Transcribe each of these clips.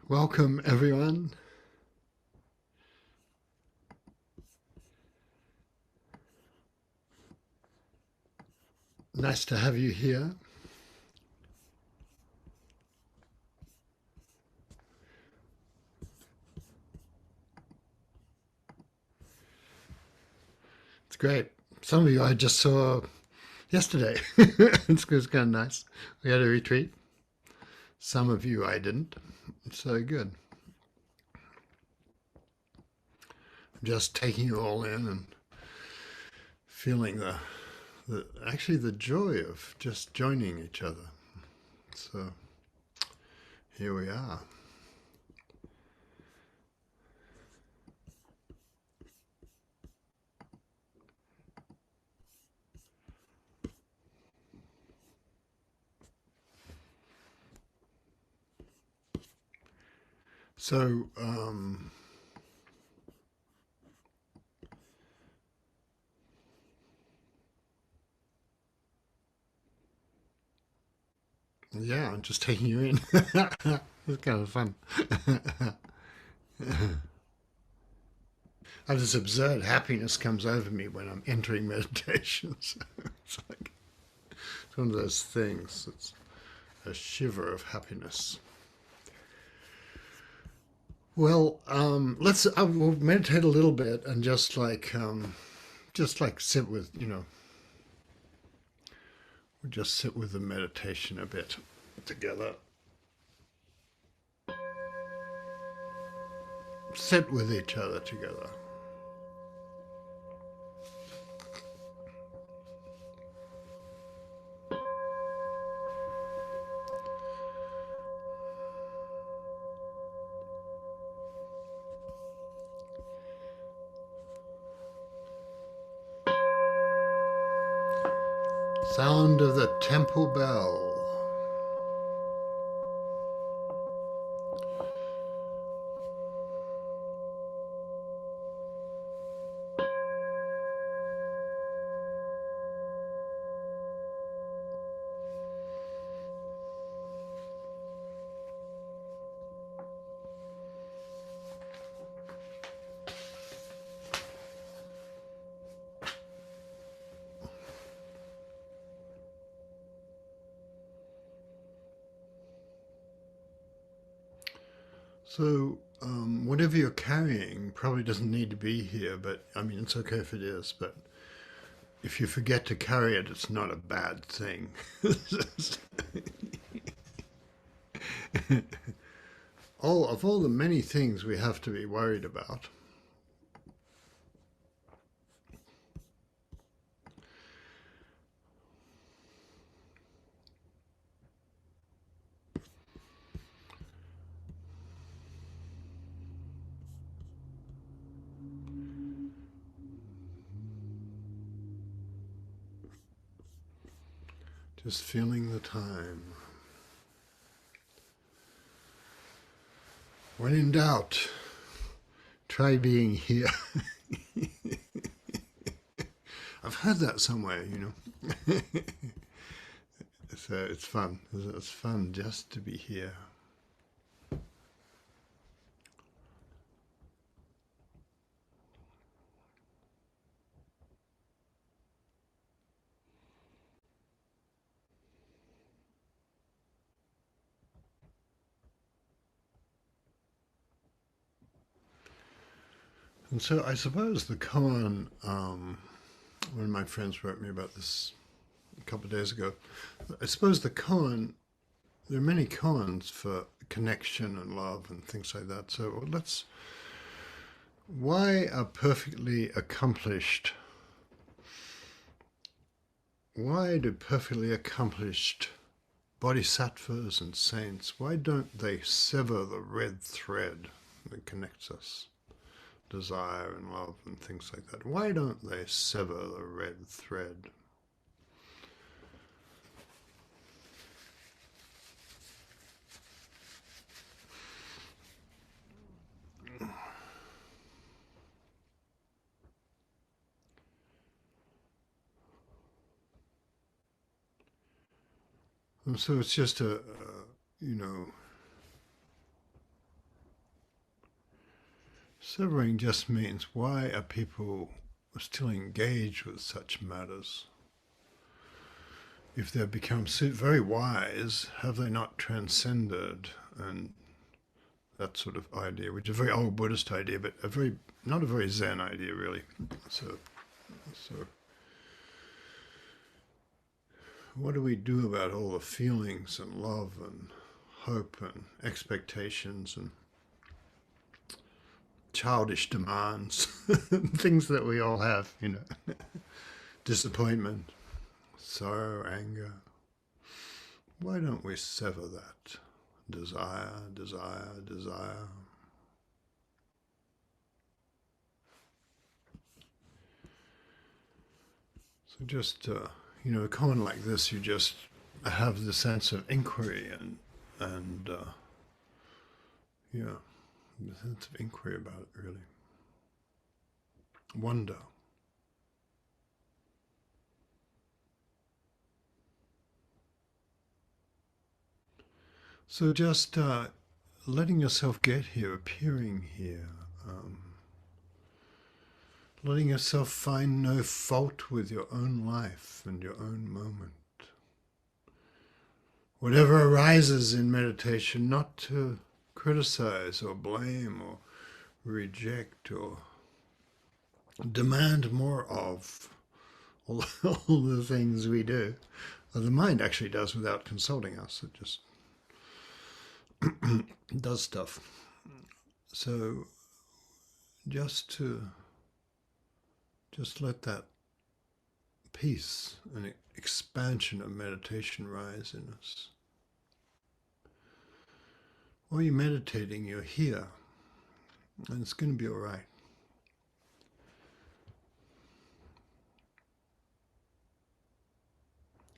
Welcome, everyone. Nice to have you here. It's great. Some of you I just saw yesterday. It's kind of nice. We had a retreat. Some of you I didn't. It's so good. Just taking you all in and feeling actually the joy of just joining each other. So here we are. So yeah, I'm just taking you in. It's kind of fun. I have this absurd happiness comes over me when I'm entering meditation. So it's one of those things. It's a shiver of happiness. Well, let's. I will meditate a little bit and just like sit with we just sit with the meditation a bit together. Sit with each other together. Sound of the temple bell. So, whatever you're carrying probably doesn't need to be here, but I mean, it's okay if it is, but if you forget to carry it, it's not a bad thing. All the many things we have to be worried about, just feeling the time. When in doubt, try being here. I've heard that somewhere. So it's fun. It's fun just to be here. And so I suppose the koan, one of my friends wrote me about this a couple of days ago. I suppose the koan, there are many koans for connection and love and things like that. So why are why do perfectly accomplished bodhisattvas and saints, why don't they sever the red thread that connects us? Desire and love and things like that. Why don't they sever the red thread? And so it's just you know, Severing just means, why are people still engaged with such matters? If they've become very wise, have they not transcended? And that sort of idea, which is a very old Buddhist idea, but not a very Zen idea, really. So what do we do about all the feelings and love and hope and expectations and childish demands, things that we all have, disappointment, sorrow, anger? Why don't we sever that? Desire, desire, desire. So just, a comment like this, you just have the sense of inquiry and the sense of inquiry about it, really. Wonder. So just letting yourself get here, appearing here, letting yourself find no fault with your own life and your own moment. Whatever arises in meditation, not to criticize or blame or reject or demand more of all the things we do. The mind actually does without consulting us. It just does stuff. So just let that peace and expansion of meditation rise in us. While you're meditating, you're here, and it's going to be all right.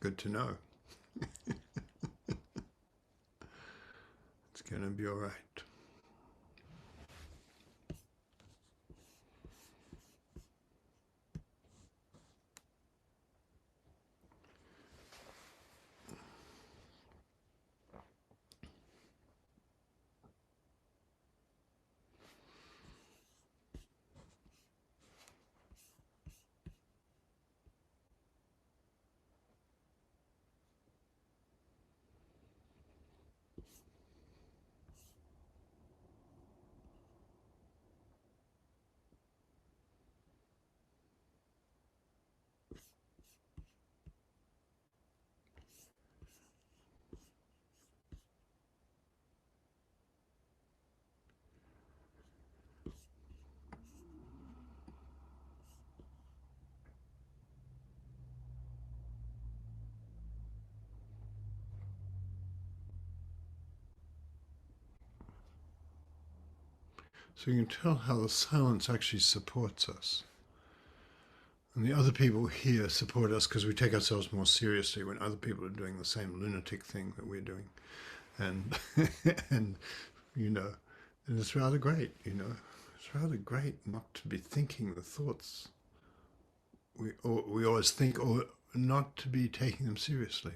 Good to know. It's going to be all right. So you can tell how the silence actually supports us. And the other people here support us because we take ourselves more seriously when other people are doing the same lunatic thing that we're doing. And, and it's rather great, It's rather great not to be thinking the thoughts we always think, or not to be taking them seriously.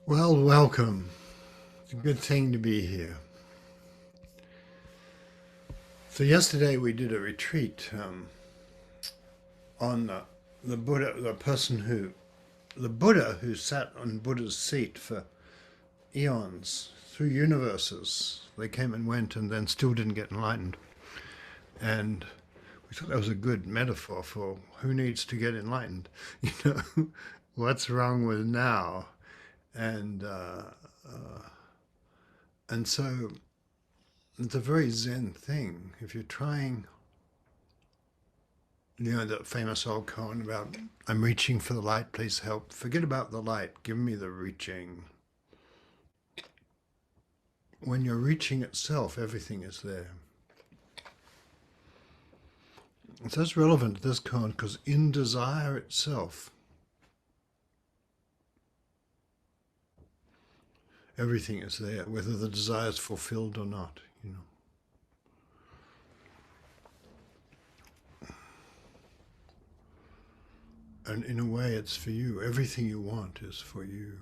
Well, welcome. It's a good thing to be here. So yesterday we did a retreat on the Buddha, the Buddha who sat on Buddha's seat for eons, through universes. They came and went and then still didn't get enlightened. And we thought that was a good metaphor for who needs to get enlightened. What's wrong with now? And so it's a very Zen thing. If you're trying, that famous old koan about, I'm reaching for the light, please help. Forget about the light, give me the reaching. When you're reaching itself, everything is there. So it's relevant to this koan because in desire itself, everything is there, whether the desire is fulfilled or not, you know. And in a way, it's for you. Everything you want is for you.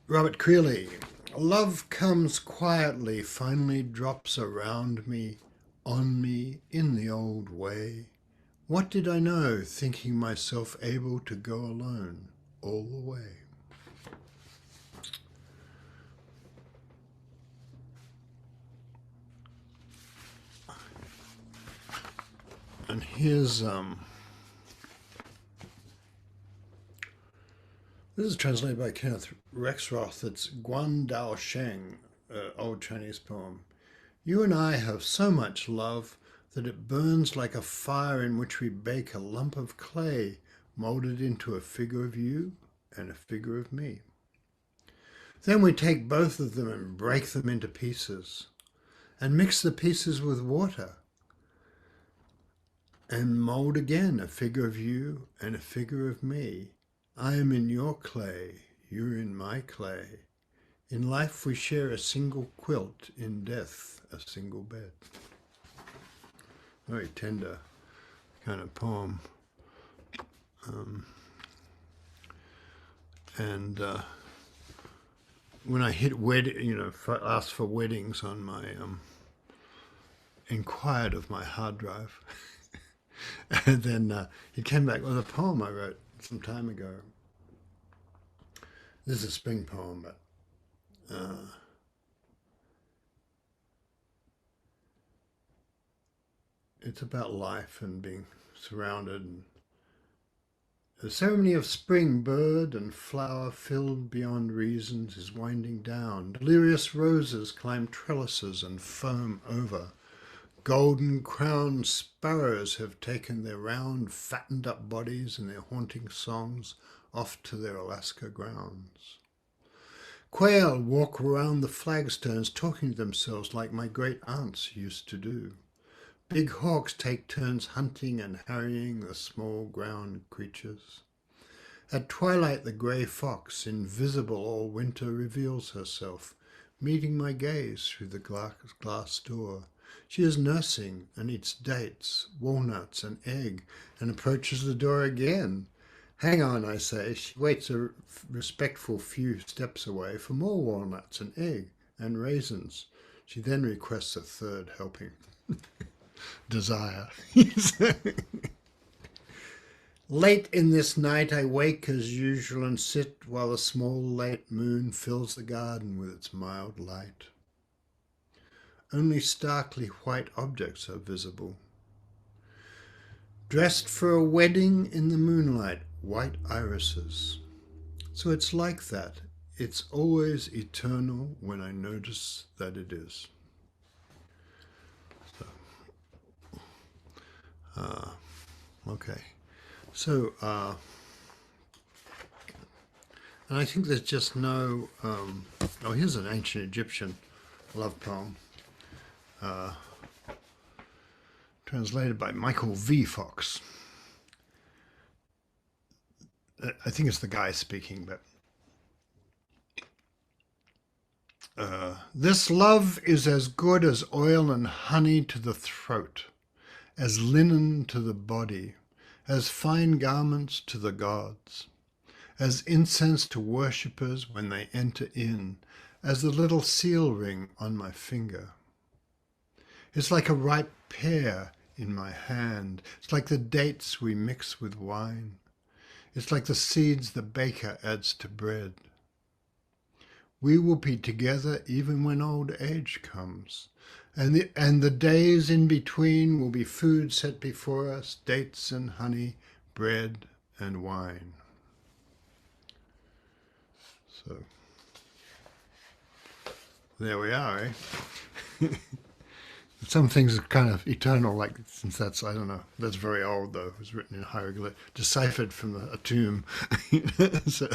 Robert Creeley, love comes quietly, finally drops around me, on me, in the old way. What did I know, thinking myself able to go alone all the way? And here's this is translated by Kenneth Rexroth. It's Guan Dao Sheng, old Chinese poem. You and I have so much love that it burns like a fire in which we bake a lump of clay molded into a figure of you and a figure of me. Then we take both of them and break them into pieces and mix the pieces with water and mold again a figure of you and a figure of me. I am in your clay, you're in my clay. In life we share a single quilt, in death a single bed. Very tender kind of poem. When I hit asked for weddings on my, inquired of my hard drive, and then he came back with a poem I wrote some time ago. This is a spring poem, but it's about life and being surrounded. The ceremony of spring, bird and flower filled beyond reasons, is winding down. Delirious roses climb trellises and foam over. Golden-crowned sparrows have taken their round, fattened-up bodies and their haunting songs off to their Alaska grounds. Quail walk around the flagstones talking to themselves like my great aunts used to do. Big hawks take turns hunting and harrying the small ground creatures. At twilight the grey fox, invisible all winter, reveals herself, meeting my gaze through the glass door. She is nursing and eats dates, walnuts and egg, and approaches the door again. Hang on, I say. She waits a respectful few steps away for more walnuts and egg and raisins. She then requests a third helping. Desire. Late in this night I wake as usual and sit while the small late moon fills the garden with its mild light. Only starkly white objects are visible. Dressed for a wedding in the moonlight, white irises. So it's like that. It's always eternal when I notice that it is. Okay. So, and I think there's just no, here's an ancient Egyptian love poem, translated by Michael V. Fox. I think it's the guy speaking, but this love is as good as oil and honey to the throat, as linen to the body, as fine garments to the gods, as incense to worshippers when they enter in, as the little seal ring on my finger. It's like a ripe pear in my hand. It's like the dates we mix with wine. It's like the seeds the baker adds to bread. We will be together even when old age comes. And the days in between will be food set before us, dates and honey, bread and wine. So, there we are, eh? Some things are kind of eternal, like, since that's, I don't know, that's very old though. It was written in hieroglyph, deciphered from a tomb. So,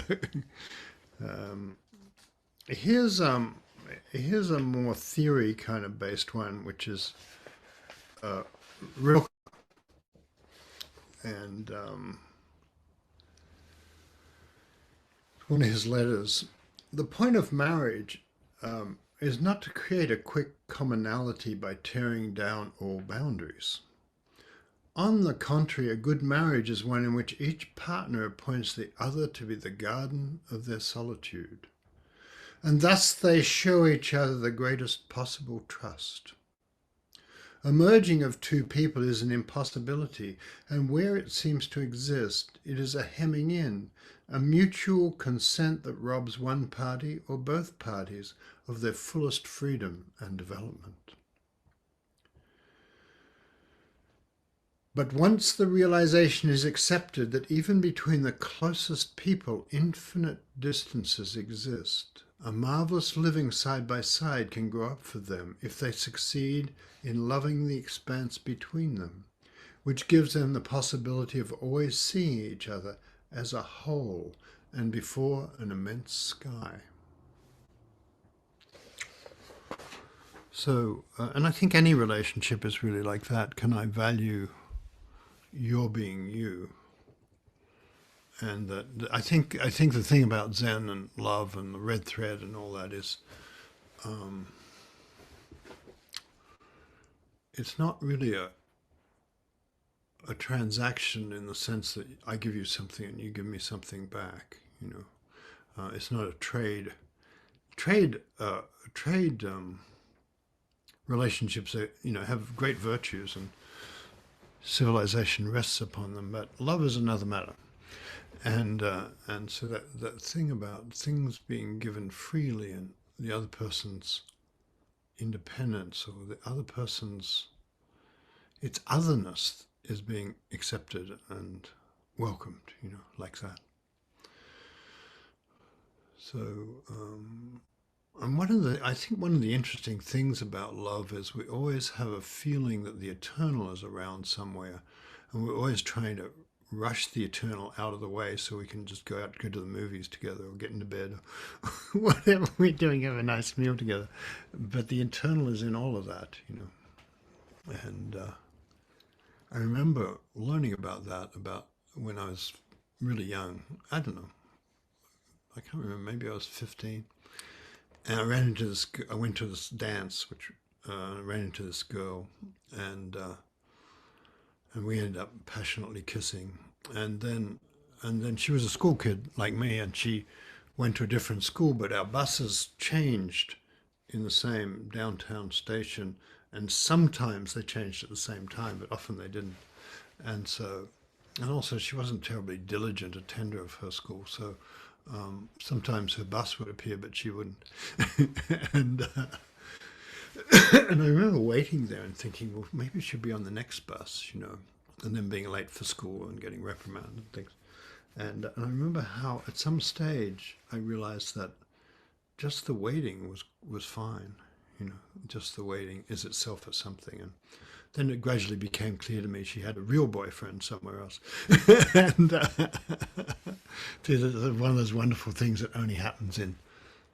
here's a more theory kind of based one, which is real, and one of his letters, the point of marriage is not to create a quick commonality by tearing down all boundaries. On the contrary, a good marriage is one in which each partner appoints the other to be the garden of their solitude, and thus they show each other the greatest possible trust. A merging of two people is an impossibility, and where it seems to exist, it is a hemming in, a mutual consent that robs one party or both parties of their fullest freedom and development. But once the realization is accepted that even between the closest people infinite distances exist, a marvelous living side by side can grow up for them if they succeed in loving the expanse between them, which gives them the possibility of always seeing each other as a whole and before an immense sky. So, and I think any relationship is really like that. Can I value your being you? And that I think the thing about Zen and love and the red thread and all that is, it's not really a transaction in the sense that I give you something and you give me something back. It's not a trade. Trade relationships that have great virtues and civilization rests upon them, but love is another matter. And so that thing about things being given freely and the other person's independence or the other person's its otherness is being accepted and welcomed, like that. So, and I think one of the interesting things about love is we always have a feeling that the eternal is around somewhere, and we're always trying to rush the eternal out of the way so we can just go to the movies together or get into bed or whatever we're doing, have a nice meal together. But the eternal is in all of that, And I remember learning about that about when I was really young. I don't know. I can't remember. Maybe I was 15. And I went to this dance, which ran into this girl, and we ended up passionately kissing. And then she was a school kid like me, and she went to a different school, but our buses changed in the same downtown station, and sometimes they changed at the same time, but often they didn't. And also she wasn't terribly diligent attender of her school, so sometimes her bus would appear, but she wouldn't. and and I remember waiting there and thinking, well, maybe she'll be on the next bus, and then being late for school and getting reprimanded and things. And I remember how at some stage I realized that just the waiting was fine, just the waiting is itself a something. And then it gradually became clear to me she had a real boyfriend somewhere else. And one of those wonderful things that only happens in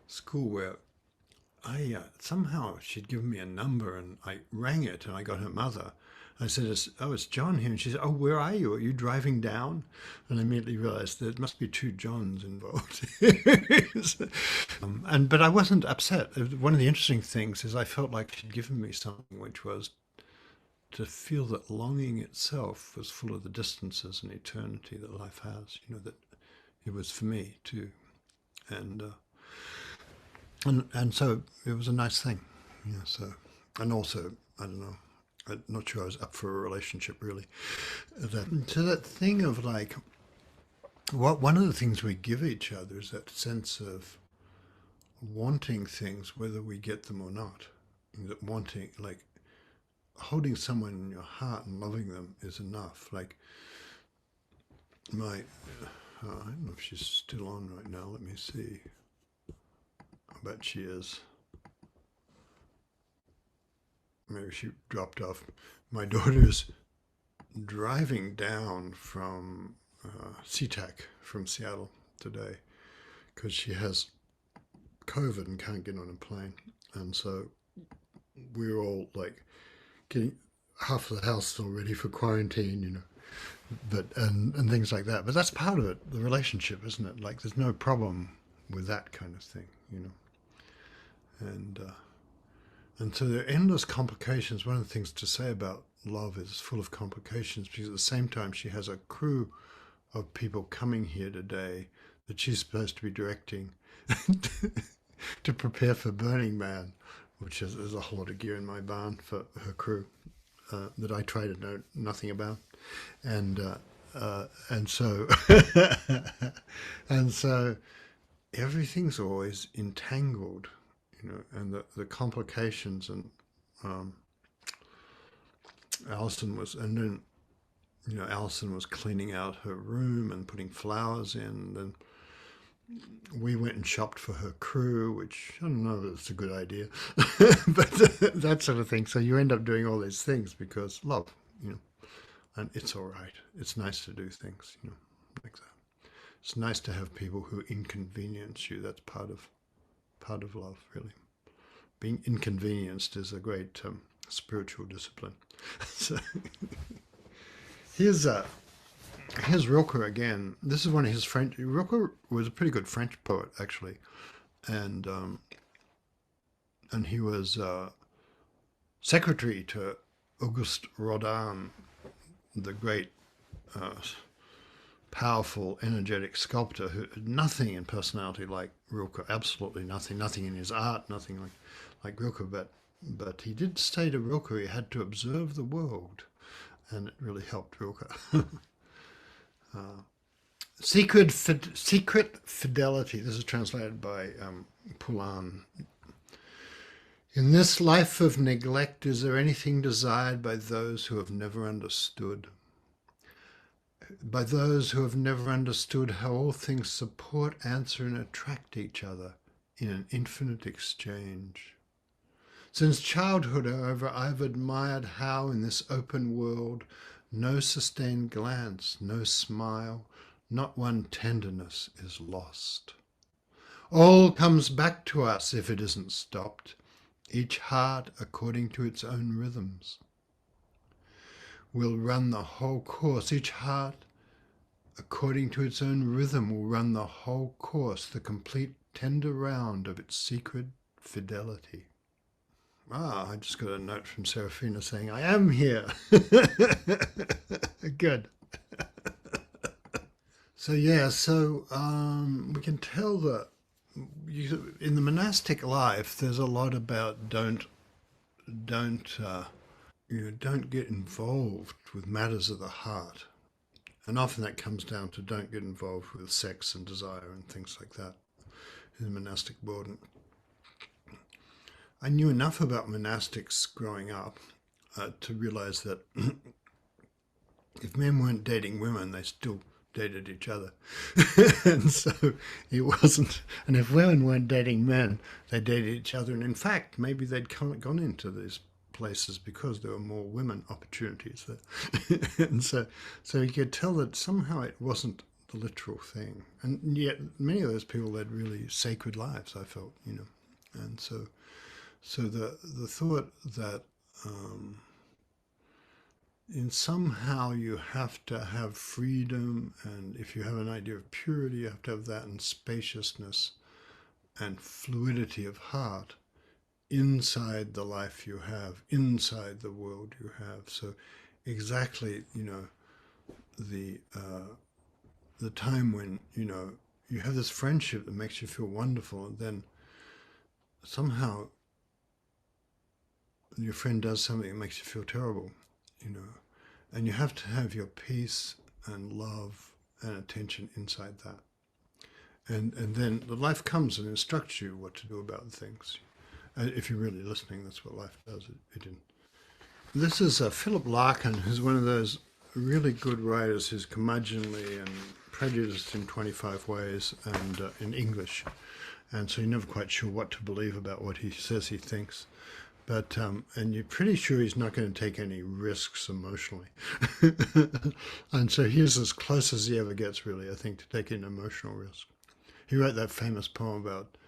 school where somehow she'd given me a number and I rang it and I got her mother. I said, it's John here. And she said, oh, where are you? Are you driving down? And I immediately realized there must be two Johns involved. But I wasn't upset. One of the interesting things is I felt like she'd given me something, which was to feel that longing itself was full of the distances and eternity that life has, that it was for me too. And so it was a nice thing. And also, I don't know, I'm not sure I was up for a relationship really. That thing of like, one of the things we give each other is that sense of wanting things, whether we get them or not. That wanting, like, holding someone in your heart and loving them is enough. Like I don't know if she's still on right now. Let me see. I bet she is. Maybe she dropped off. My daughter's driving down from SeaTac from Seattle today because she has COVID and can't get on a plane. And so we're all like half of the house still ready for quarantine, but and things like that. But that's part of it, the relationship, isn't it? Like there's no problem with that kind of thing. And so there are endless complications. One of the things to say about love is it's full of complications because at the same time she has a crew of people coming here today that she's supposed to be directing to prepare for Burning Man, which is there's a whole lot of gear in my barn for her crew that I try to know nothing about, and so and so everything's always entangled, and the complications and Alison was and then Alison was cleaning out her room and putting flowers in. And then we went and shopped for her crew, which I don't know if it's a good idea, but that sort of thing. So you end up doing all these things because love, and it's all right. It's nice to do things, like that. It's nice to have people who inconvenience you. That's part of love, really. Being inconvenienced is a great spiritual discipline. So here's Rilke again. This is one of his French. Rilke was a pretty good French poet, actually, and he was secretary to Auguste Rodin, the great, powerful, energetic sculptor who had nothing in personality like Rilke. Absolutely nothing. Nothing in his art. Nothing like Rilke. But he did say to Rilke he had to observe the world, and it really helped Rilke. Secret fidelity. This is translated by Poulan. In this life of neglect, is there anything desired by those who have never understood? By those who have never understood how all things support, answer, and attract each other in an infinite exchange. Since childhood, however, I've admired how in this open world no sustained glance, no smile, not one tenderness is lost. All comes back to us if it isn't stopped, each heart according to its own rhythms. Will run the whole course, each heart according to its own rhythm will run the whole course, the complete tender round of its secret fidelity. I just got a note from Serafina saying, I am here. Good. So we can tell that in the monastic life, there's a lot about don't get involved with matters of the heart. And often that comes down to don't get involved with sex and desire and things like that in the monastic world. I knew enough about monastics growing up to realize that if men weren't dating women, they still dated each other. And so it wasn't, and if women weren't dating men, they dated each other. And in fact, maybe they'd gone into these places because there were more women opportunities there. And so you could tell that somehow it wasn't the literal thing. And yet many of those people led really sacred lives, I felt, And so the thought that in somehow you have to have freedom, and if you have an idea of purity, you have to have that, and spaciousness and fluidity of heart inside the life you have, inside the world you have. So exactly, the time when, you have this friendship that makes you feel wonderful, and then somehow your friend does something that makes you feel terrible, and you have to have your peace and love and attention inside that. And then the life comes and instructs you what to do about things. If you're really listening, that's what life does. This is Philip Larkin, who's one of those really good writers who's curmudgeonly and prejudiced in 25 ways and in English. And so you're never quite sure what to believe about what he says he thinks. But, and you're pretty sure he's not going to take any risks emotionally. And so he's as close as he ever gets, really, I think, to taking an emotional risk. He wrote that famous poem about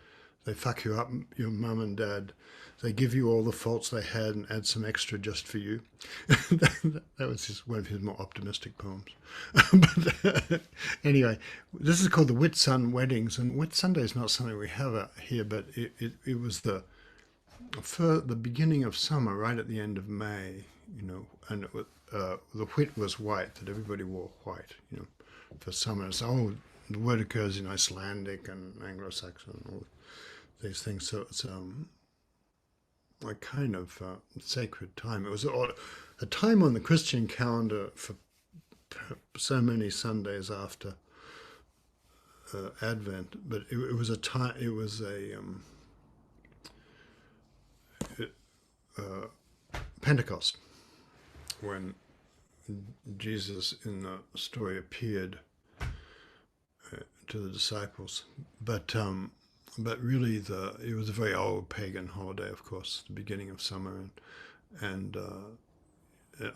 they fuck you up, your mum and dad, they give you all the faults they had and add some extra just for you. That was one of his more optimistic poems. But anyway, this is called the Whitsun Weddings, and Whitsunday is not something we have out here, but it was the beginning of summer, right at the end of May, and it was, the whit was white, that everybody wore white, for summer. So, the word occurs in Icelandic and Anglo-Saxon, all these things. So it's a kind of sacred time. It was a time on the Christian calendar for so many Sundays after Advent, but it was a time. It was Pentecost, when Jesus in the story appeared to the disciples, but really it was a very old pagan holiday, of course, the beginning of summer, and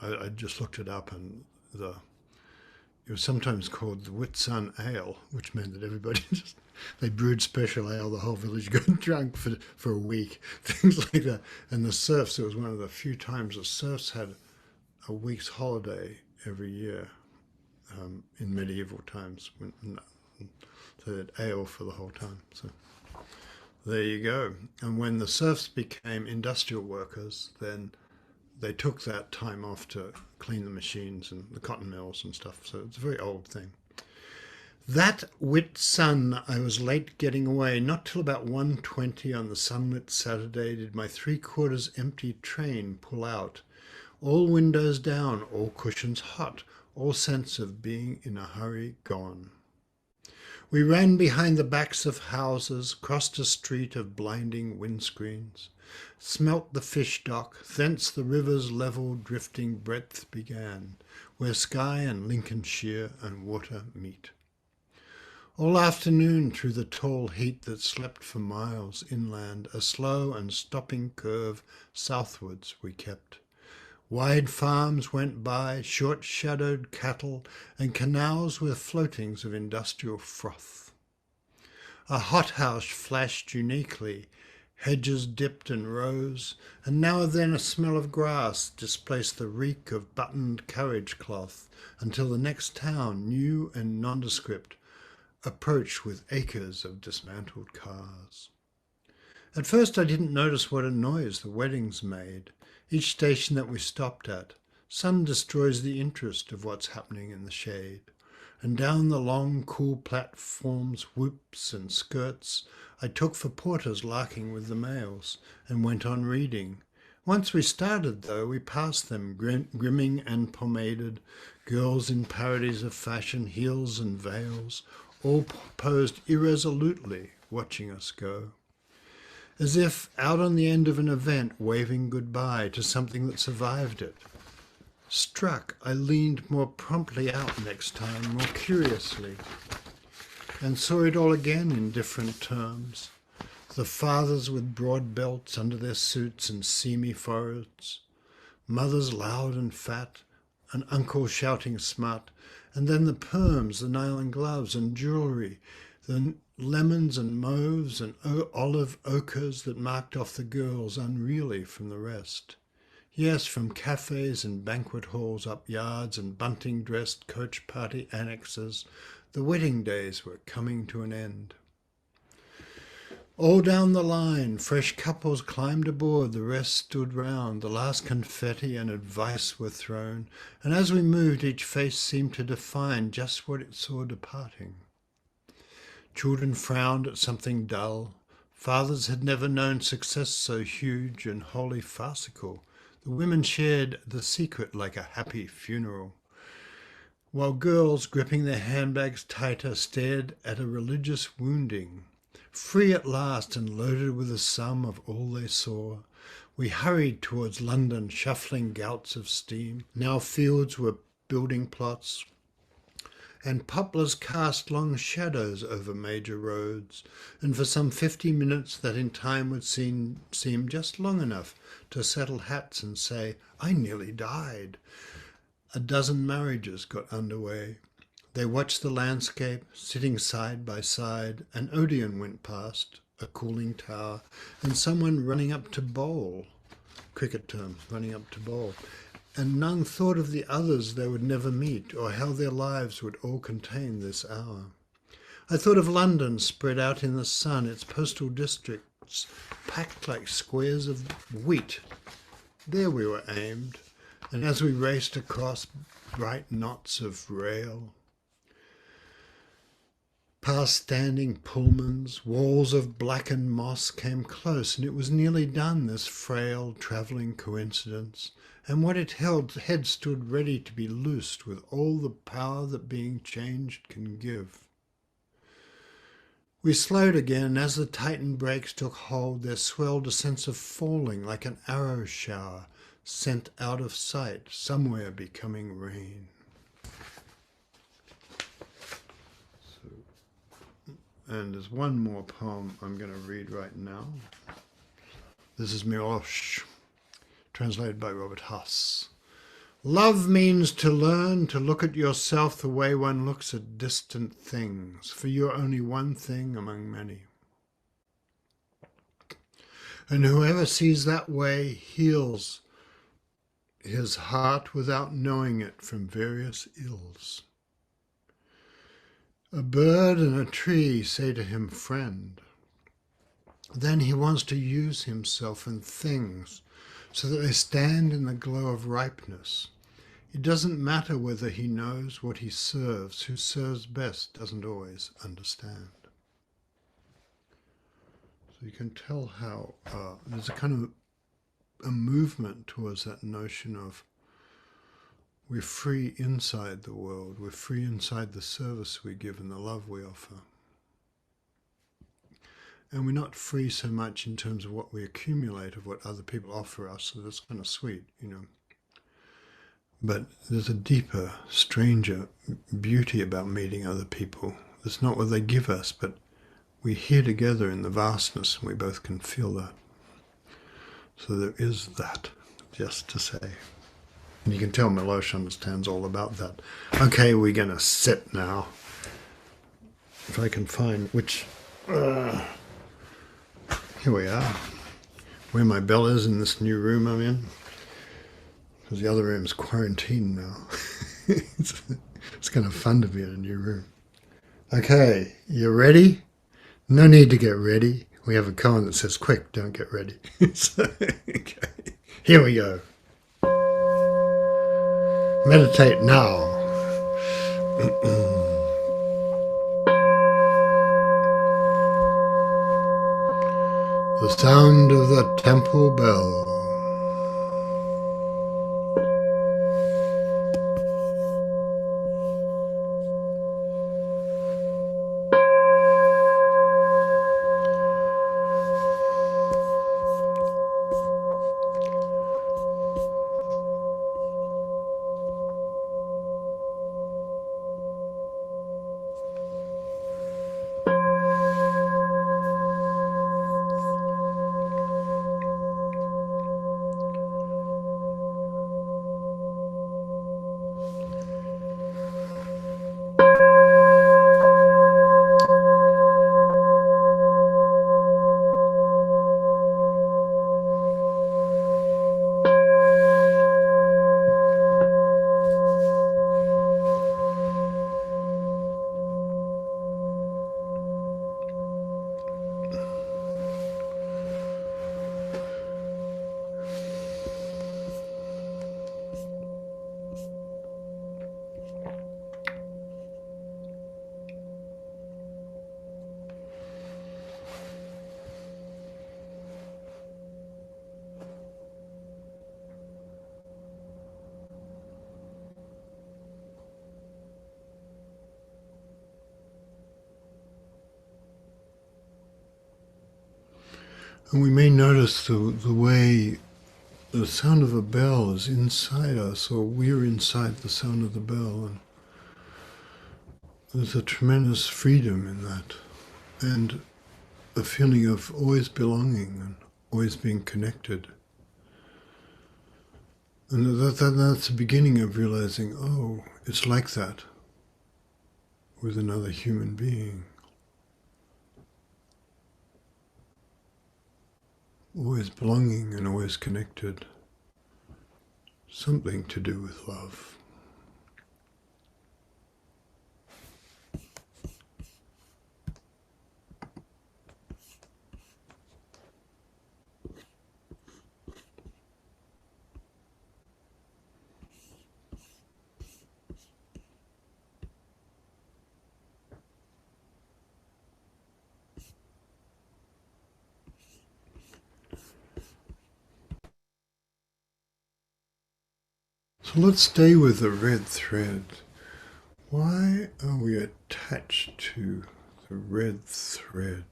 I just looked it up, and it was sometimes called the Whitsun Ale, which meant that everybody they brewed special ale, the whole village got drunk for a week, things like that. And the serfs, it was one of the few times the serfs had a week's holiday every year in medieval times, so they had ale for the whole time. So there you go. And when the serfs became industrial workers, then they took that time off to clean the machines and the cotton mills and stuff. So it's a very old thing. That Whitsun, I was late getting away. Not till about 1:20 on the sunlit Saturday did my 3/4 empty train pull out. All windows down, all cushions hot, all sense of being in a hurry gone. We ran behind the backs of houses, crossed a street of blinding windscreens, smelt the fish dock, thence the river's level drifting breadth began, where sky and Lincolnshire and water meet. All afternoon through the tall heat that slept for miles inland, a slow and stopping curve southwards we kept. Wide farms went by, short-shadowed cattle, and canals with floatings of industrial froth. A hothouse flashed uniquely, hedges dipped and rose, and now and then a smell of grass displaced the reek of buttoned carriage cloth, until the next town, new and nondescript, approached with acres of dismantled cars. At first I didn't notice what a noise the weddings made. Each station that we stopped at, sun destroys the interest of what's happening in the shade. And down the long, cool platforms, whoops and skirts, I took for porters larking with the mails, and went on reading. Once we started, though, we passed them, grimming and pomaded, girls in parodies of fashion, heels and veils, all posed irresolutely, watching us go. As if out on the end of an event, waving goodbye to something that survived it. Struck, I leaned more promptly out next time, more curiously, and saw it all again in different terms. The fathers with broad belts under their suits and seamy foreheads, mothers loud and fat, and uncles shouting smart, and then the perms, the nylon gloves and jewellery, the lemons and mauves and olive ochres that marked off the girls unreally from the rest. Yes, from cafes and banquet halls up yards and bunting-dressed coach party annexes, the wedding days were coming to an end. All down the line, fresh couples climbed aboard, the rest stood round, the last confetti and advice were thrown, and as we moved, each face seemed to define just what it saw departing. Children frowned at something dull. Fathers had never known success so huge and wholly farcical. The women shared the secret like a happy funeral, while girls, gripping their handbags tighter, stared at a religious wounding. Free at last and loaded with the sum of all they saw, we hurried towards London, shuffling gouts of steam. Now fields were building plots, and poplars cast long shadows over major roads, and for some 50 minutes that in time would seem just long enough to settle hats and say, "I nearly died." A dozen marriages got underway. They watched the landscape, sitting side by side. An Odeon went past, a cooling tower, and someone running up to bowl. Cricket term, running up to bowl. And none thought of the others they would never meet, or how their lives would all contain this hour. I thought of London spread out in the sun, its postal districts packed like squares of wheat. There we were aimed, and as we raced across bright knots of rail, past standing Pullmans, walls of blackened moss came close, and it was nearly done, this frail travelling coincidence, and what it held had stood ready to be loosed with all the power that being changed can give. We slowed again, and as the tightened brakes took hold, there swelled a sense of falling like an arrow shower sent out of sight, somewhere becoming rain. And there's one more poem I'm going to read right now. This is Milosh, translated by Robert Huss. Love means to learn to look at yourself the way one looks at distant things, for you're only one thing among many. And whoever sees that way heals his heart without knowing it from various ills. A bird and a tree say to him, friend. Then he wants to use himself and things so that they stand in the glow of ripeness. It doesn't matter whether he knows what he serves. Who serves best doesn't always understand. So you can tell how there's a kind of a movement towards that notion of we're free inside the world, we're free inside the service we give and the love we offer. And we're not free so much in terms of what we accumulate, of what other people offer us, so that's kind of sweet, you know. But there's a deeper, stranger beauty about meeting other people. It's not what they give us, but we're here together in the vastness and we both can feel that. So there is that, just to say. And you can tell Milosh understands all about that. Okay, we're going to sit now. If I can find which... here we are, where my bell is in this new room I'm in, because the other room's quarantined now. It's kind of fun to be in a new room. Okay, you ready? No need to get ready. We have a koan that says, quick, don't get ready. So, okay, here we go. Meditate now. The sound of the temple bell. And we may notice the way the sound of a bell is inside us, or we're inside the sound of the bell. And there's a tremendous freedom in that, and a feeling of always belonging and always being connected. And that's the beginning of realizing, oh, it's like that with another human being. always belonging and always connected, something to do with love. So let's stay with the red thread. Why are we attached to the red thread?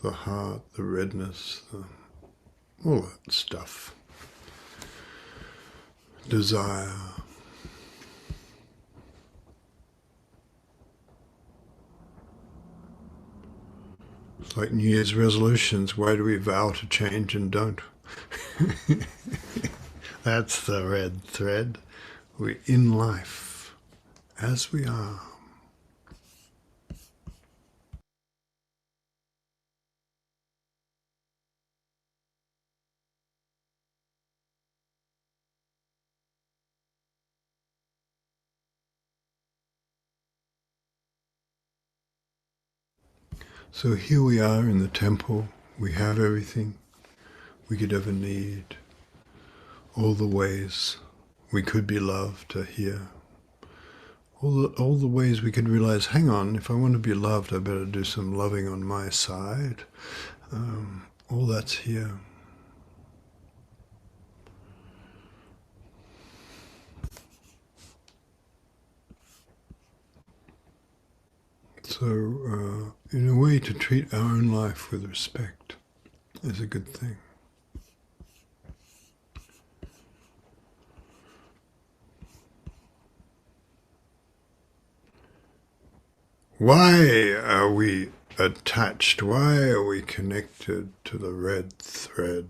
The heart, the redness, all that stuff. Desire. It's like New Year's resolutions. Why do we vow to change and don't? That's the red thread. We're in life as we are. So here we are in the temple. We have everything we could ever need. All the ways we could be loved are here. All the ways we could realize, hang on, if I want to be loved, I better do some loving on my side. All that's here. So, in a way, to treat our own life with respect is a good thing. Why are we attached? Why are we connected to the red thread?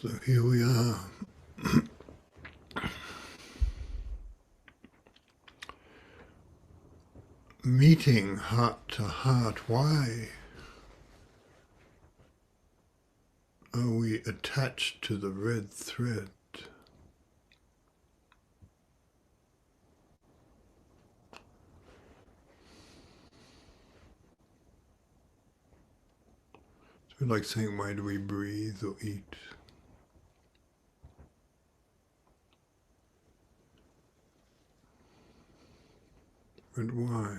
So here we are, meeting heart to heart. Why are we attached to the red thread? It's a bit like saying, why do we breathe or eat? But why?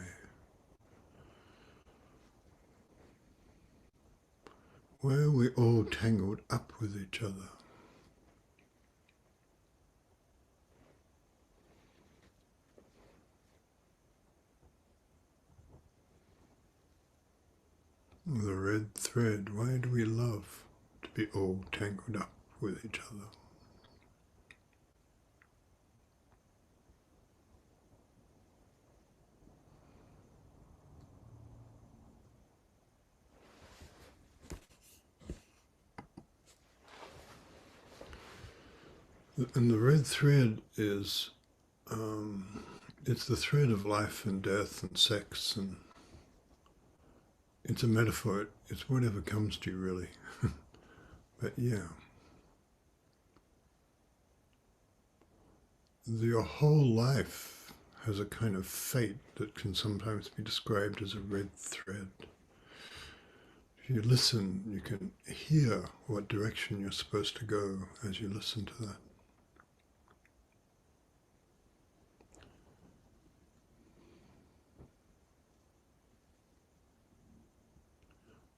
Why are we all tangled up with each other? The red thread, why do we love to be all tangled up with each other? And the red thread is, it's the thread of life and death and sex, and it's a metaphor. It's whatever comes to you, really. But yeah, your whole life has a kind of fate that can sometimes be described as a red thread. If you listen, you can hear what direction you're supposed to go as you listen to that.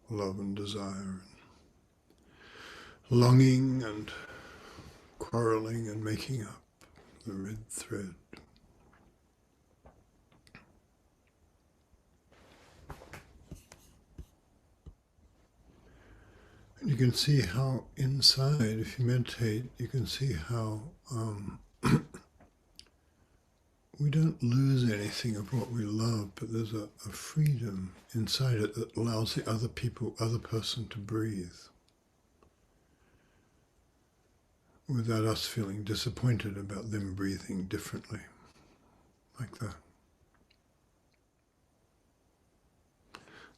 Love and desire, and longing and quarreling and making up, the red thread. And you can see how inside, if you meditate, you can see how we don't lose anything of what we love, but there's a freedom inside it that allows the other person to breathe without us feeling disappointed about them breathing differently, like that.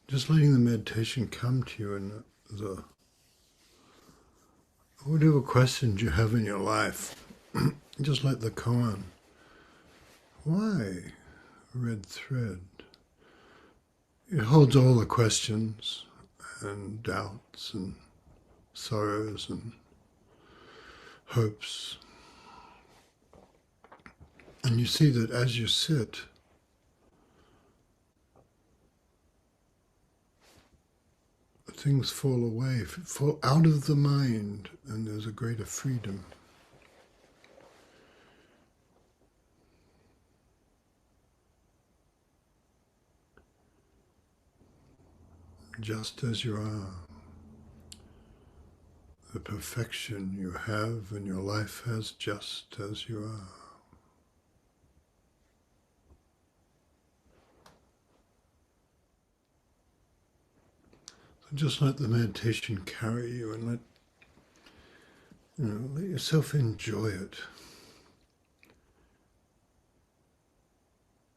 Just letting the meditation come to you and the whatever questions you have in your life, just let the koan. Why red thread? It holds all the questions and doubts and sorrows and hopes. And you see that as you sit, things fall away, fall out of the mind, and there's a greater freedom. Just as you are, the perfection you have and your life has, just as you are. So just let the meditation carry you, and let yourself enjoy it.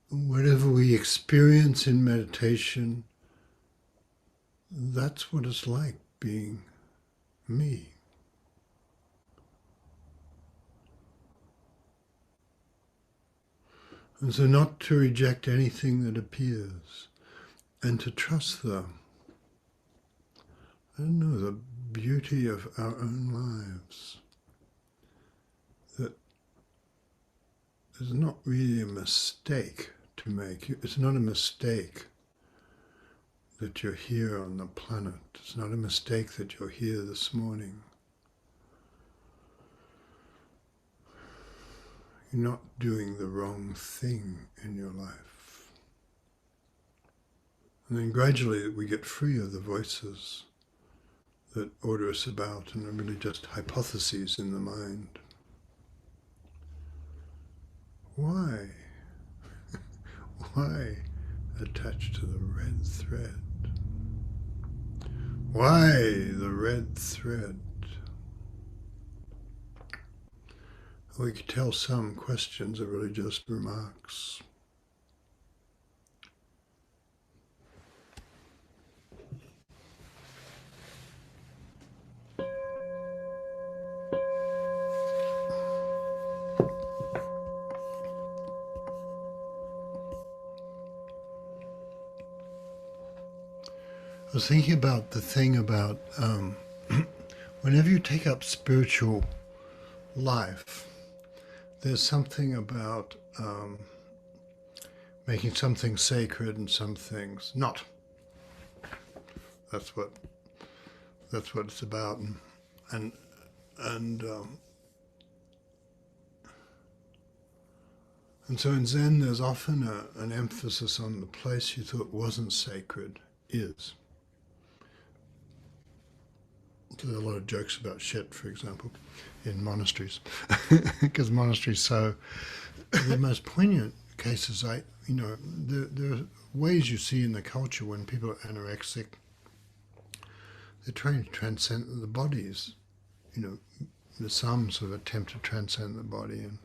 Whatever we experience in meditation, that's what it's like being me. And so not to reject anything that appears, and to trust the beauty of our own lives. That there's not really a mistake to make. It's not a mistake that you're here on the planet. It's not a mistake that you're here this morning. You're not doing the wrong thing in your life. And then gradually we get free of the voices that order us about and are really just hypotheses in the mind. Why? Why attached to the red thread? Why the red thread? we could tell some questions are really just remarks. I was thinking about the thing about whenever you take up spiritual life, there's something about making something sacred and some things not. That's what it's about, and so in Zen, there's often an emphasis on the place you thought wasn't sacred is. There's a lot of jokes about shit, for example, in monasteries, because monasteries so the most poignant cases. There are ways you see in the culture when people are anorexic, they're trying to transcend the bodies. There's some sort of attempt to transcend the body and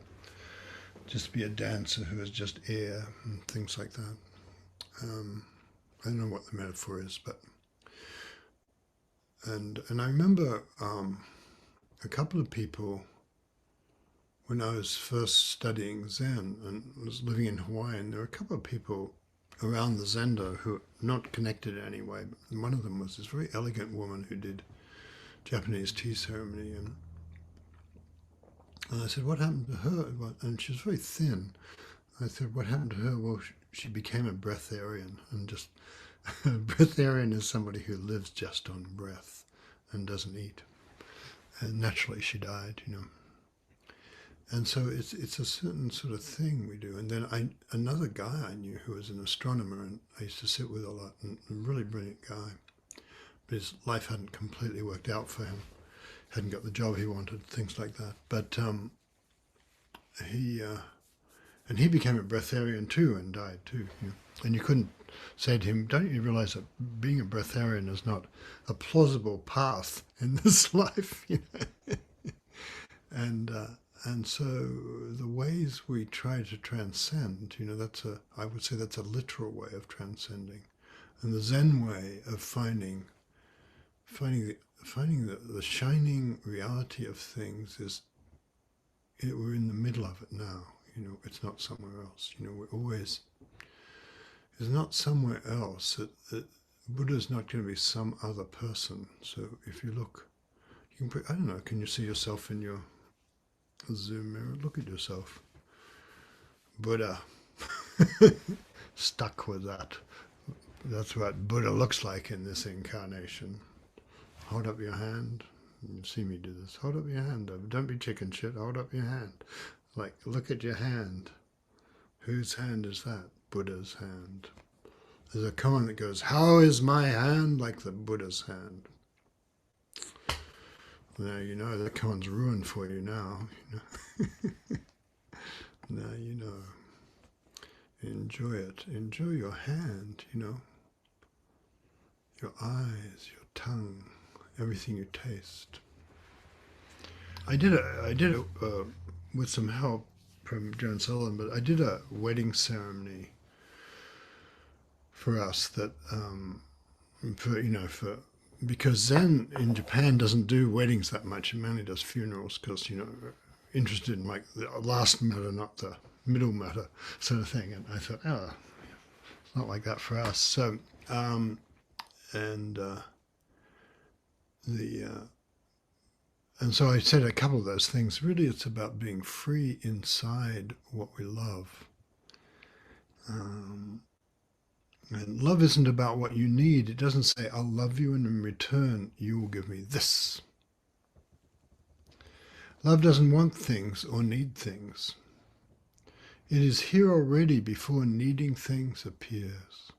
just be a dancer who is just air and things like that. I don't know what the metaphor is, but. And I remember a couple of people when I was first studying Zen and was living in Hawaii, and there were a couple of people around the Zendo who were not connected in any way. But one of them was this very elegant woman who did Japanese tea ceremony, and I said, "What happened to her?" And she was very thin. I said, "What happened to her?" Well, she became a breatharian, and just a breatharian is somebody who lives just on breath and doesn't eat. And naturally she died, And so it's a certain sort of thing we do. And then another guy I knew who was an astronomer, and I used to sit with a lot, and a really brilliant guy. But his life hadn't completely worked out for him. Hadn't got the job he wanted, things like that. But he became a breatharian too and died too. And you couldn't say to him, "Don't you realize that being a breatharian is not a plausible path in this life?" And so the ways we try to transcend, I would say that's a literal way of transcending, and the Zen way of finding the shining reality of things is we're in the middle of it now. It's not somewhere else. We're always. It's not somewhere else. Buddha's not going to be some other person. So if you look, you can I don't know, can you see yourself in your Zoom mirror? Look at yourself. Buddha. Stuck with that. That's what Buddha looks like in this incarnation. Hold up your hand. You see me do this. Hold up your hand. Don't be chicken shit. Hold up your hand. Look at your hand. Whose hand is that? Buddha's hand. There's a koan that goes, "How is my hand like the Buddha's hand?" Now that koan's ruined for you now. Now you know. Enjoy it. Enjoy your hand, Your eyes, your tongue, everything you taste. I did it with some help from Joan Sullivan, but I did a wedding ceremony for us that, because Zen in Japan doesn't do weddings that much. It mainly does funerals because, interested in the last matter, not the middle matter sort of thing. And I thought, it's not like that for us. So, and so I said a couple of those things. Really, it's about being free inside what we love. And love isn't about what you need. It doesn't say, "I'll love you, and in return, you will give me this." Love doesn't want things or need things. It is here already before needing things appears.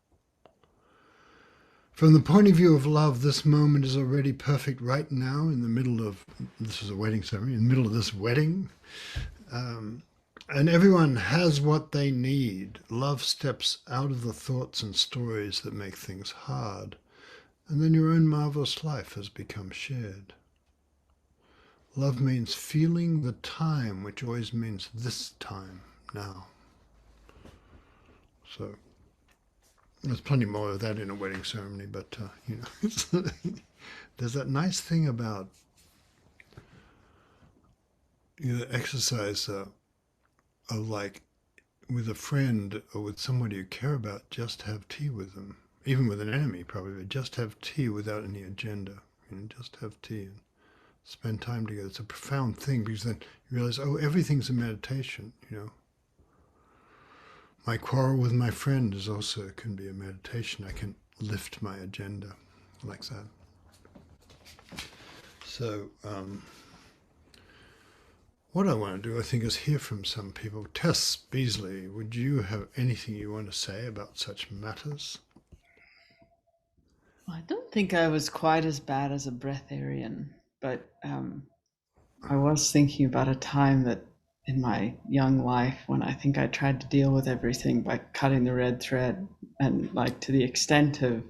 From the point of view of love, this moment is already perfect right now in the middle of, this is a wedding ceremony, in the middle of this wedding. And everyone has what they need. Love steps out of the thoughts and stories that make things hard, and then your own marvelous life has become shared. Love means feeling the time, which always means this time, now. So there's plenty more of that in a wedding ceremony, but there's that nice thing about exercise of like with a friend or with somebody you care about, just have tea with them. Even with an enemy, probably, just have tea without any agenda. Just have tea and spend time together. It's a profound thing because then you realize, oh, everything's a meditation. My quarrel with my friend is also can be a meditation. I can lift my agenda like that. So what I want to do, I think, is hear from some people. Tess Beasley, would you have anything you want to say about such matters? I don't think I was quite as bad as a breatharian, but I was thinking about a time that in my young life when I think I tried to deal with everything by cutting the red thread, and like to the extent of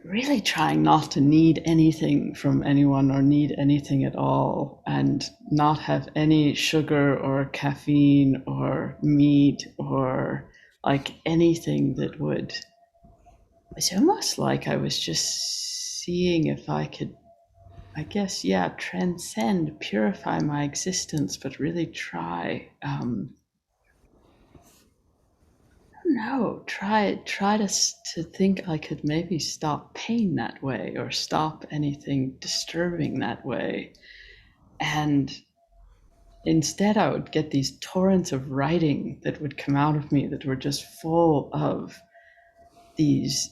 really trying not to need anything from anyone or need anything at all, and not have any sugar or caffeine or meat or like anything that would. It's almost like I was just seeing if I could, I guess, yeah, transcend, purify my existence, but really try, no, try to think I could maybe stop pain that way or stop anything disturbing that way. And instead, I would get these torrents of writing that would come out of me that were just full of these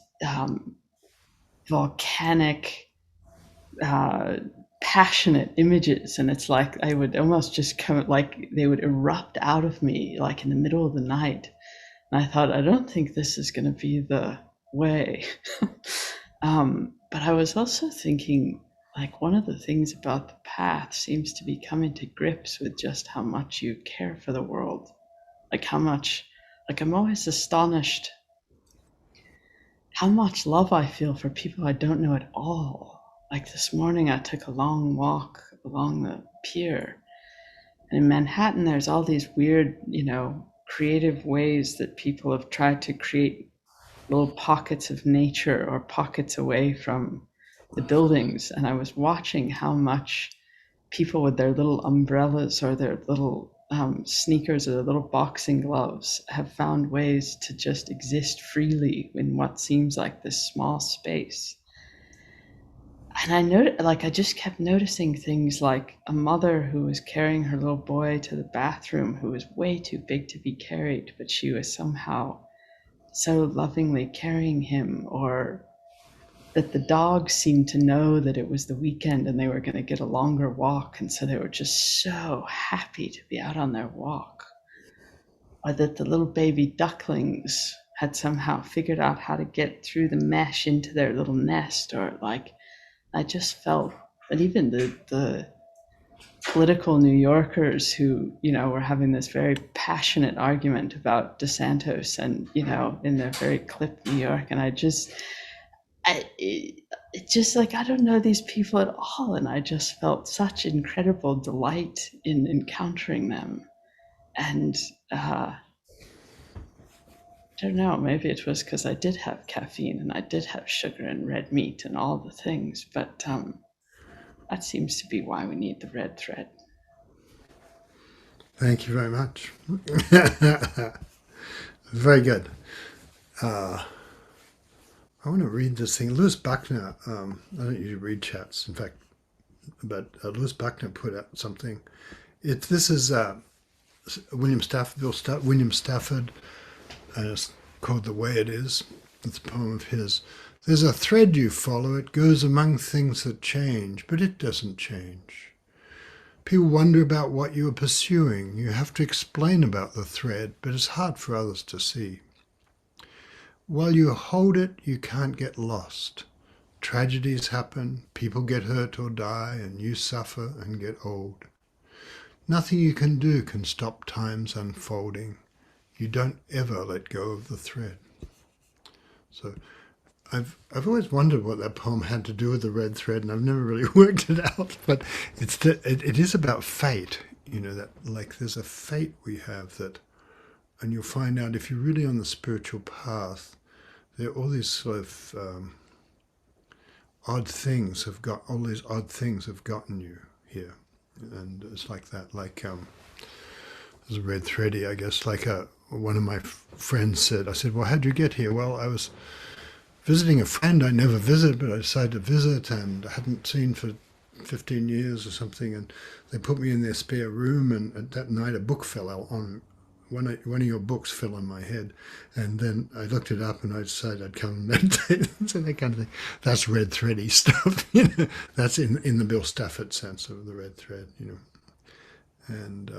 volcanic, uh, passionate images, and it's like I would almost just come, like they would erupt out of me like in the middle of the night. And I thought, I don't think this is going to be the way. But I was also thinking, like, one of the things about the path seems to be coming to grips with just how much you care for the world. Like, how much, like, I'm always astonished how much love I feel for people I don't know at all. Like this morning, I took a long walk along the pier. And in Manhattan, there's all these weird, creative ways that people have tried to create little pockets of nature or pockets away from the buildings. And I was watching how much people with their little umbrellas or their little sneakers or their little boxing gloves have found ways to just exist freely in what seems like this small space. And I just kept noticing things like a mother who was carrying her little boy to the bathroom who was way too big to be carried, but she was somehow so lovingly carrying him, or that the dogs seemed to know that it was the weekend and they were going to get a longer walk, and so they were just so happy to be out on their walk. Or that the little baby ducklings had somehow figured out how to get through the mesh into their little nest. Or like, I just felt that even the political New Yorkers who, were having this very passionate argument about DeSantis and, in their very clipped New York. And it's just like, I don't know these people at all. And I just felt such incredible delight in encountering them. And I don't know, maybe it was because I did have caffeine and I did have sugar and red meat and all the things. But that seems to be why we need the red thread. Thank you very much. Very good. I want to read this thing. Lewis Buckner, I don't usually read chats, in fact, but Lewis Buckner put out something. This is William Stafford, and it's called The Way It Is. It's a poem of his. There's a thread you follow. It goes among things that change, but it doesn't change. People wonder about what you are pursuing. You have to explain about the thread, but it's hard for others to see. While you hold it, you can't get lost. Tragedies happen, people get hurt or die, and you suffer and get old. Nothing you can do can stop time's unfolding. You don't ever let go of the thread. So I've always wondered what that poem had to do with the red thread, and I've never really worked it out. But it is about fate, that like there's a fate we have that, and you'll find out if you're really on the spiritual path, there are all these sort of odd things have got all these odd things have gotten you here, and it's like that. Like there's a red thready, I guess. Like one of my friends said, I said, "Well, how'd you get here?" "Well, I was visiting a friend I never visit, but I decided to visit, and I hadn't seen for 15 years or something, and they put me in their spare room, and that night a book fell out on one of your books fell on my head, and then I looked it up and I decided I'd come and meditate." So that kind of thing. That's red thready stuff. That's in the Bill Stafford sense of the red thread. And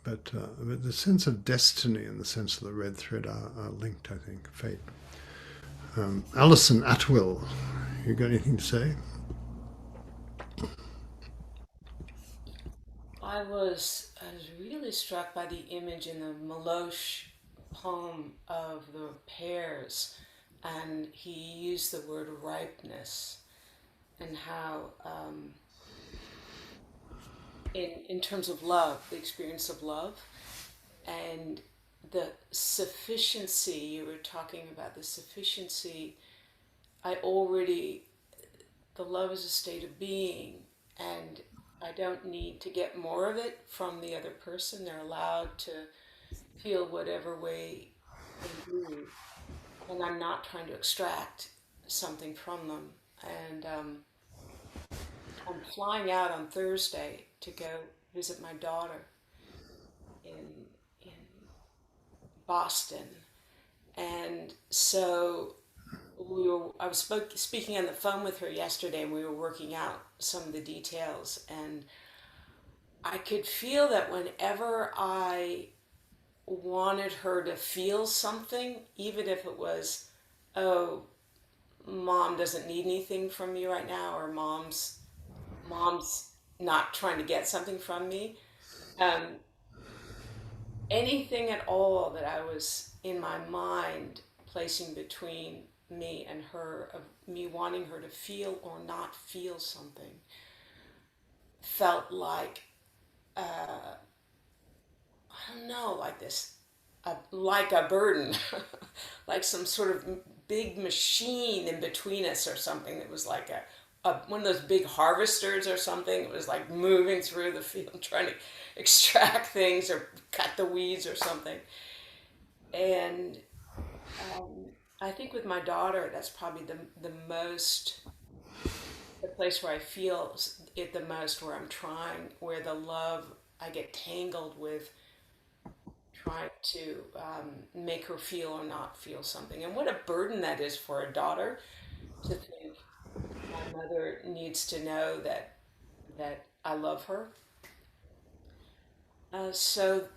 but the sense of destiny and the sense of the red thread are linked, I think. Fate. Alison Atwill, you got anything to say? I was really struck by the image in the Meloche poem of the pears, and he used the word ripeness, and how in terms of love, the experience of love, and the sufficiency you were talking about, the sufficiency. I already The love is a state of being, and I don't need to get more of it from the other person. They're allowed to feel whatever way they do, and I'm not trying to extract something from them. And I'm flying out on Thursday to go visit my daughter in Boston, and so I was speaking on the phone with her yesterday, and we were working out some of the details, and I could feel that whenever I wanted her to feel something, even if it was, "Oh, mom doesn't need anything from me right now," or mom's not trying to get something from me, um, anything at all that I was in my mind placing between me and her, of me wanting her to feel or not feel something, felt like, I don't know, like this, like a burden, like some sort of big machine in between us or something that was like one of those big harvesters or something. It was like moving through the field trying to extract things or cut the weeds or something. And um, I think with my daughter, that's probably the place where I feel it the most, where I'm trying, where the love, I get tangled with trying to make her feel or not feel something. And what a burden that is for a daughter, to think my mother needs to know that I love her. So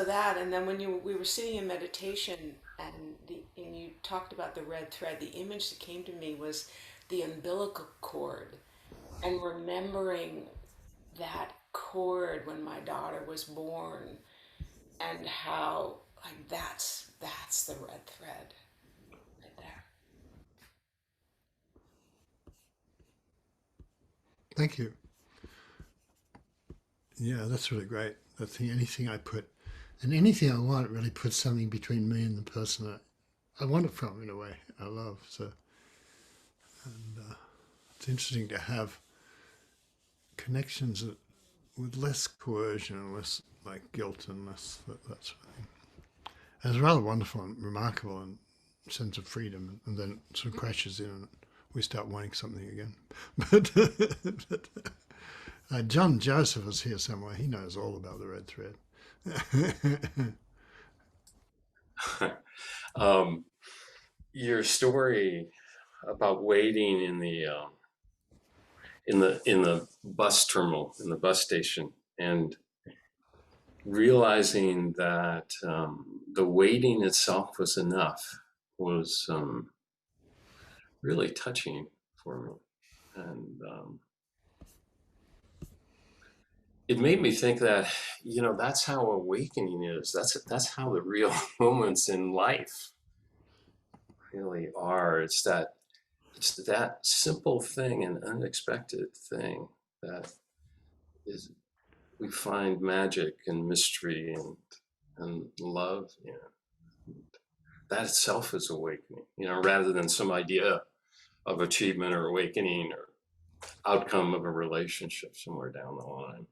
that, and then when we were sitting in meditation, and you talked about the red thread, the image that came to me was the umbilical cord, and remembering that cord when my daughter was born, and how, like, that's the red thread right there. Thank you. Yeah, that's really great. I think anything I put, and anything I want, really puts something between me and the person I want it from, in a way, I love. So, and it's interesting to have connections with less coercion and less like guilt and less that sort of thing. And it's rather wonderful and remarkable and sense of freedom, and then it sort of crashes in and we start wanting something again. But John Joseph is here somewhere. He knows all about the red thread. um, your story about waiting in the bus terminal, in the bus station, and realizing that the waiting itself was enough was really touching for me, and it made me think that that's how awakening is. That's how the real moments in life really are. It's that simple thing and unexpected thing that is we find magic and mystery and love. That itself is awakening. Rather than some idea of achievement or awakening or outcome of a relationship somewhere down the line.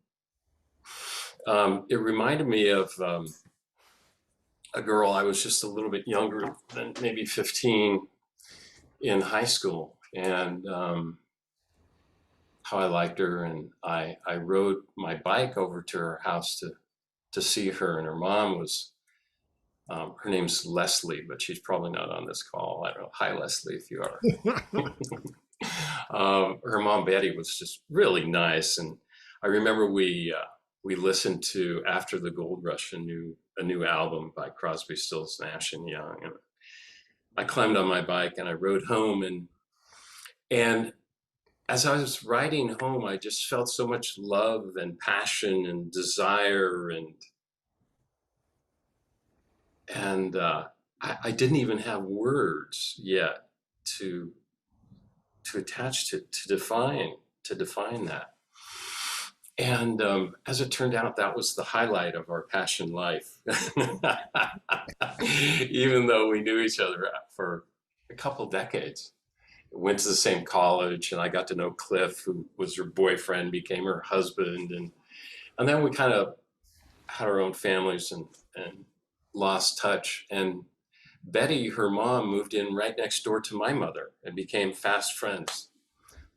It reminded me of a girl. I was just a little bit younger than maybe 15 in high school, and how I liked her, and I rode my bike over to her house to see her, and her mom was her name's Leslie, but she's probably not on this call. I don't know. Hi, Leslie, if you are. Her mom Betty was just really nice, and I remember we listened to After the Gold Rush, a new album by Crosby, Stills, Nash and Young, and I climbed on my bike and I rode home, and as I was riding home, I just felt so much love and passion and desire, and I didn't even have words yet to attach to define that. And as it turned out, that was the highlight of our passion life. Even though we knew each other for a couple decades, went to the same college, and I got to know Cliff, who was her boyfriend, became her husband, and then we kind of had our own families and lost touch. And Betty, her mom, moved in right next door to my mother and became fast friends.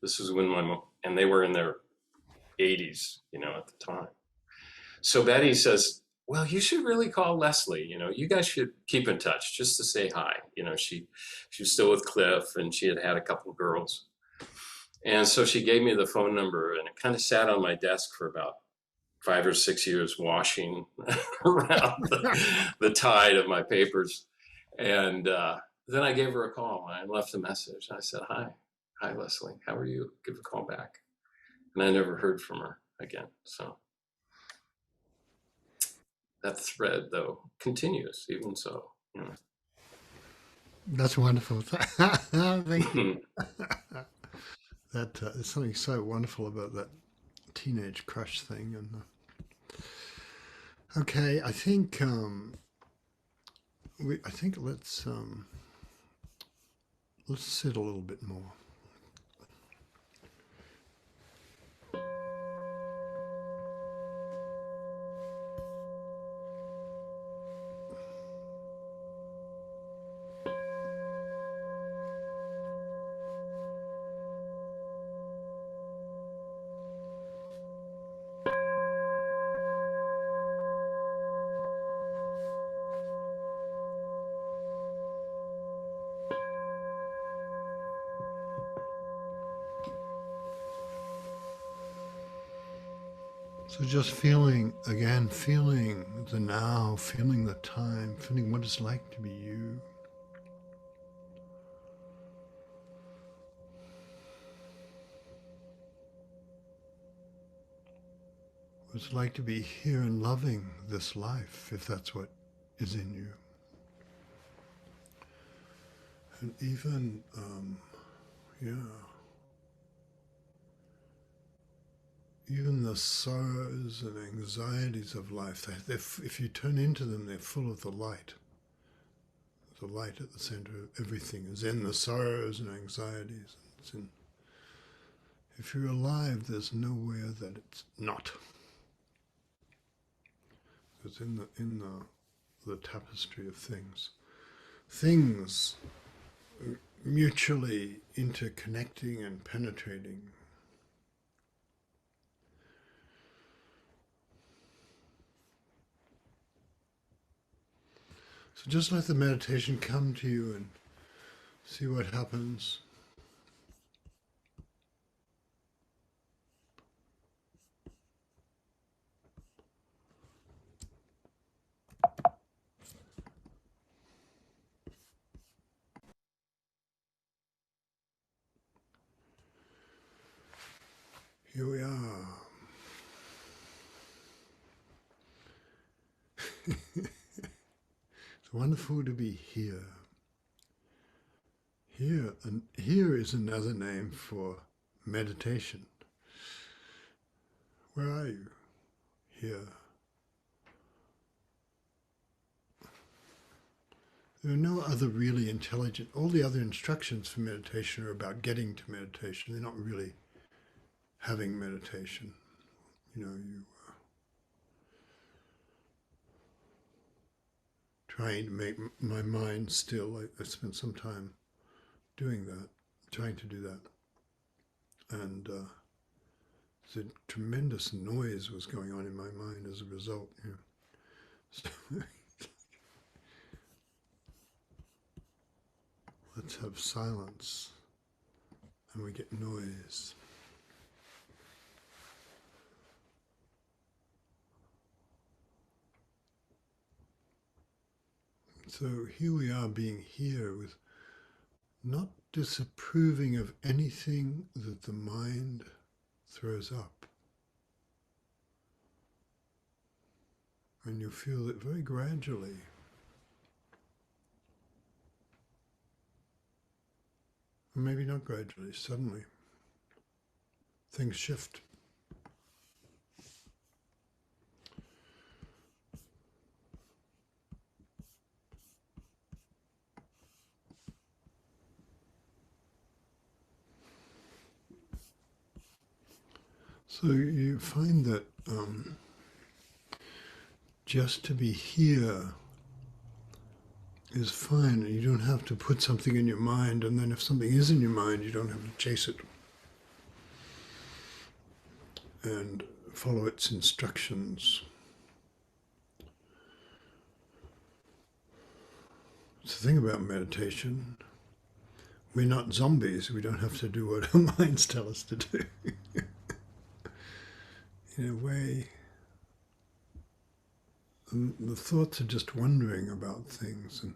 This was when my mom, and they were in their 80s, at the time. So Betty says, well, you should really call Leslie. You guys should keep in touch just to say hi. She was still with Cliff, and she had a couple of girls. And so she gave me the phone number, and it kind of sat on my desk for about 5 or 6 years, washing around the tide of my papers. And then I gave her a call, and I left a message. I said, hi, Leslie, how are you? Give a call back. And I never heard from her again. So that thread, though, continues, even so. That's wonderful. Thank you. That there's something so wonderful about that teenage crush thing. And okay, I think let's sit a little bit more. So just feeling the now, feeling the time, feeling what it's like to be you. What it's like to be here and loving this life, if that's what is in you. And even, even the sorrows and anxieties of life, if you turn into them, they're full of the light. The light at the center of everything is in the sorrows and anxieties. If you're alive, there's nowhere that it's not. It's in the tapestry of things. Things mutually interconnecting and penetrating. So just let the meditation come to you and see what happens. Here we are. It's wonderful to be here. here, and here is another name for meditation. Where are you? Here. There are no other really intelligent, all the other instructions for meditation are about getting to meditation. They're not really having meditation. You trying to make my mind still. I spent some time doing that, trying to do that. And the tremendous noise was going on in my mind as a result. So let's have silence, and we get noise. So here we are, being here with not disapproving of anything that the mind throws up. And you feel it very gradually. Or maybe not gradually, suddenly. Things shift. So you find that just to be here is fine. You don't have to put something in your mind, and then if something is in your mind, you don't have to chase it and follow its instructions. It's the thing about meditation. We're not zombies. We don't have to do what our minds tell us to do. In a way, the thoughts are just wondering about things, and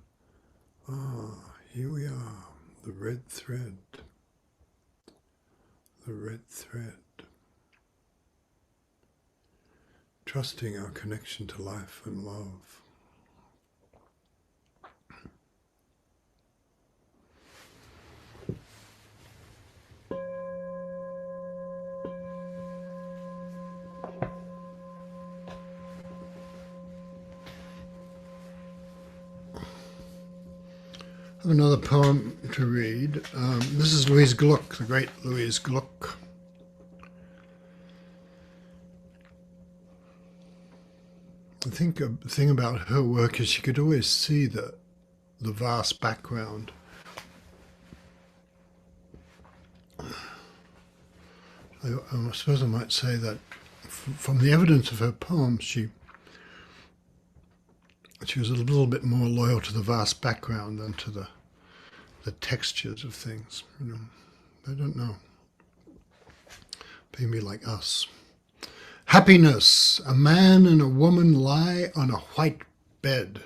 here we are, the red thread, trusting our connection to life and love. I have another poem to read. This is Louise Gluck, the great Louise Gluck. I think a thing about her work is she could always see the vast background. I suppose I might say that from the evidence of her poems, she was a little bit more loyal to the vast background than to the textures of things. I don't know. Maybe like us. Happiness. A man and a woman lie on a white bed.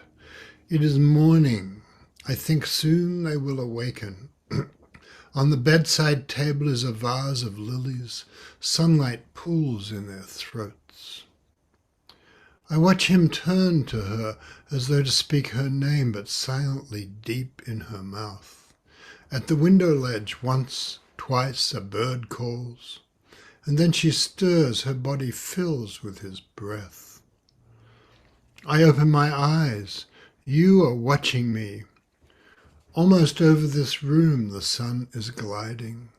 It is morning. I think soon they will awaken. On the bedside table is a vase of lilies. Sunlight pools in their throats. I watch him turn to her as though to speak her name, but silently deep in her mouth. At the window ledge once, twice a bird calls, and then she stirs, her body fills with his breath. I open my eyes. You are watching me. Almost over this room the sun is gliding.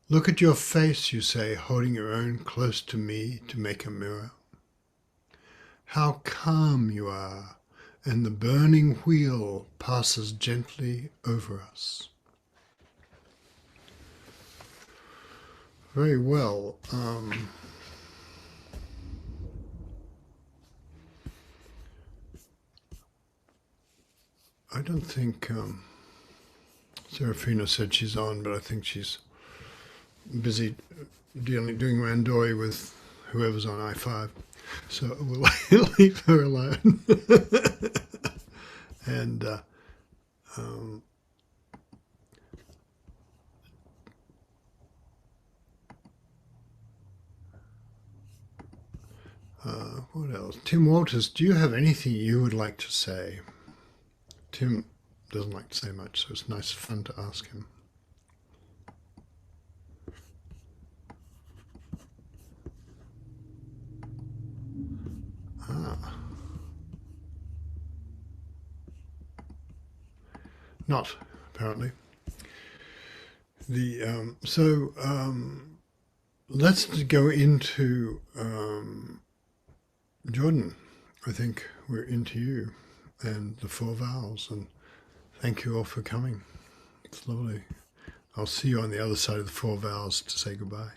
Look at your face, you say, holding your own close to me to make a mirror. How calm you are, and the burning wheel passes gently over us. Very well. I don't think Serafina said she's on, but I think she's busy doing randori with whoever's on I-5. So we'll leave her alone. And what else? Tim Walters, do you have anything you would like to say? Tim doesn't like to say much, so it's nice fun to ask him. not apparently. Let's go into Jordan. I think we're into you and the 4 vows, and thank you all for coming. It's lovely. I'll see you on the other side of the 4 vows to say goodbye.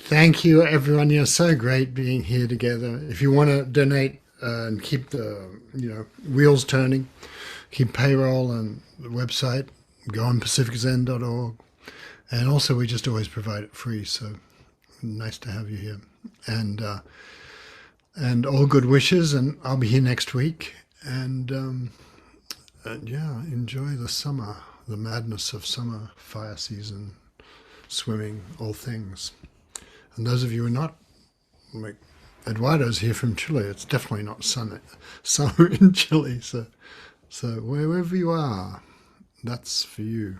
Thank you, everyone. You're so great being here together. If you want to donate and keep the wheels turning, keep payroll and the website, go on pacificzen.org. And also, we just always provide it free, so nice to have you here. And all good wishes, and I'll be here next week. And yeah, enjoy the summer, the madness of summer, fire season, swimming, all things. And those of you who are not, like Eduardo's here from Chile, it's definitely not summer in Chile. So wherever you are, that's for you.